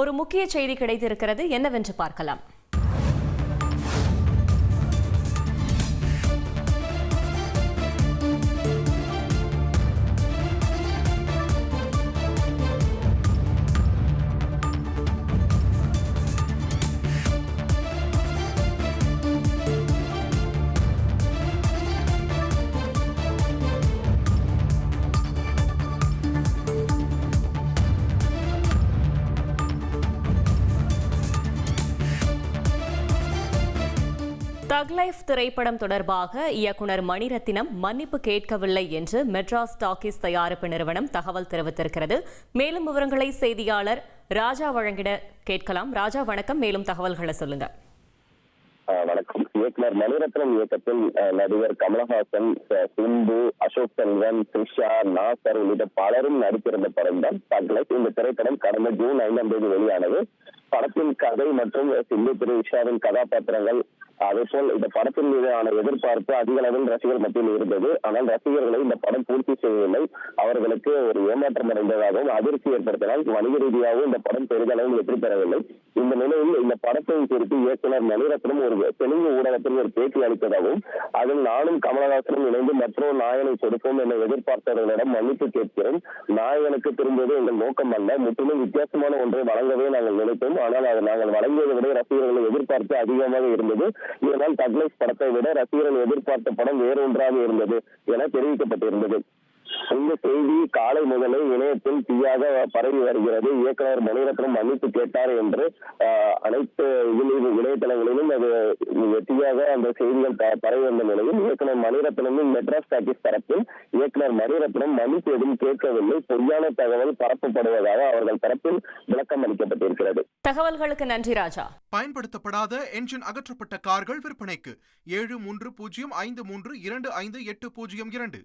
ஒரு முக்கிய செய்தி கிடைத்திருக்கிறது, என்னவென்று பார்க்கலாம். தக் லைஃப் திரைப்படம் தொடர்பாக இயக்குனர் மணிரத்னம் மன்னிப்பு கேட்கவில்லை என்று மெட்ராஸ் டாக்கீஸ் தயாரிப்பு நிறுவனம் தகவல் தெரிவித்திருக்கிறது. மேலும் விவரங்களை செய்தியாளர் ராஜா வழங்கிட கேட்கலாம். ராஜா, வணக்கம். மேலும் தகவல்களை சொல்லுங்க. வணக்கம். இயக்குனர் மணிரத்னம் இயக்கத்தில் நடிகர் கமலஹாசன், சிம்பு, அசோக் செல்வன், த்ரிஷா, நாசர் உள்ளிட்ட பலரும் நடித்திருந்த படம் தான் தக் லைஃப். இந்த திரைப்படம் கடந்த ஜூன் 5ஆம் தேதி வெளியானது. படத்தின் கதை மற்றும் சிம்பு, த்ரிஷாவின் கதாபாத்திரங்கள், அதேபோல் இந்த படத்தின் மீதான எதிர்பார்ப்பு அதிக அளவில் ரசிகர்கள் மத்தியில் இருந்தது. ஆனால் ரசிகர்களை இந்த படம் பூர்த்தி செய்யவில்லை. அவர்களுக்கு ஒரு ஏமாற்றம் அடைந்ததாகவும் அதிர்ச்சி ஏற்படுத்தினால் வணிக ரீதியாகவும் இந்த படம் பெரிதளவில் வெற்றி பெறவில்லை. இந்த நிலையில் இந்த படத்தை குறித்து இயக்குனர் மணிரத்னம் ஒரு தெலுங்கு ஊடகத்தில் ஒரு பேட்டி அளித்ததாகவும், அதில் நானும் கமலஹாசனும் இணைந்து மற்றொரு நாயகனை கொடுப்போம் என எதிர்பார்த்தவர்களிடம் மன்னிப்பு கேட்கிறோம். நாயகனுக்கு திரும்புவது எங்கள் நோக்கம் அல்ல, முற்றிலும் வித்தியாசமான ஒன்றை வழங்கவே நாங்கள் நினைத்தோம். ஆனால் அதை நாங்கள் வழங்கியதை விட ரசிகர்களை எதிர்பார்ப்பு அதிகமாக இருந்தது. இதனால் தக் லைஃப் படத்தை விட ரசிகர்கள் எதிர்பார்த்த படம் வேறொன்றாக இருந்தது என தெரிவிக்கப்பட்டிருந்தது. இந்த செய்தி காலை முதலே இணையத்தில் தீயாக பரவி வருகிறது. இயக்குனர் மணிரத்னம் மன்னிப்பு கேட்டார் என்று அனைத்து இணையதளங்களிலும் அது தீயாக அந்த செய்திகள் பரவி வந்த நிலையில் இயக்குனர் மணிரத்னமும் மெட்ராஸ் டாக்கீஸ் தரப்பில் இயக்குனர் மணிரத்னம் மன்னிப்பு எதுவும் கேட்கவில்லை, பொய்யான தகவல் பரப்பப்படுவதாக அவர்கள் தரப்பில் விளக்கம் அளிக்கப்பட்டிருக்கிறது. தகவல்களுக்கு நன்றி ராஜா. பயன்படுத்தப்படாத என்ஜின் அகற்றப்பட்ட கார்கள் விற்பனைக்கு 7305325802.